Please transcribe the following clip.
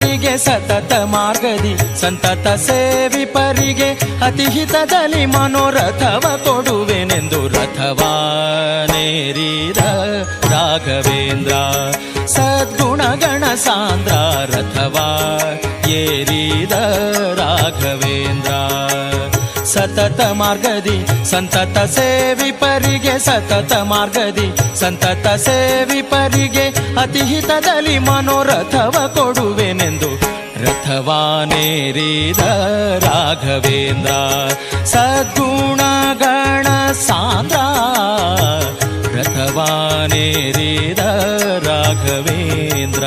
ಪರಿಗೆ ಸತತ ಮಾರ್ಗದಿ ಸಂತತ ಸೇವಿಪರಿಗೆ ಅತಿಹಿತದಲ್ಲಿ ಮನೋರಥವ ಕೊಡುವೆನೆಂದು ರಥವಾನೇರಿದ ರಾಘವೇಂದ್ರ ಸದ್ಗುಣಗಣ ಸಾಂದ್ರ ರಥವಾ ಏರಿದ ರಾಘವೇಂದ್ರ ಸತತ ಮಾರ್ಗದಿ ಸಂತತ ಸೇವಿಪರಿಗೆ ಸತತ ಮಾರ್ಗದಿ ಸಂತತ ಸೇವಿಪರಿಗೆ ಅತಿಹಿತದಲ್ಲಿ ಮನೋರಥವ ಕೊಡುವೆನೆಂದು ರಥವಾನೇರಿದ ರಾಘವೇಂದ್ರ ಸದ್ಗುಣಗಣ ಸಾಂದ್ರ ರಥವಾನೇರಿದ ರಾಘವೇಂದ್ರ.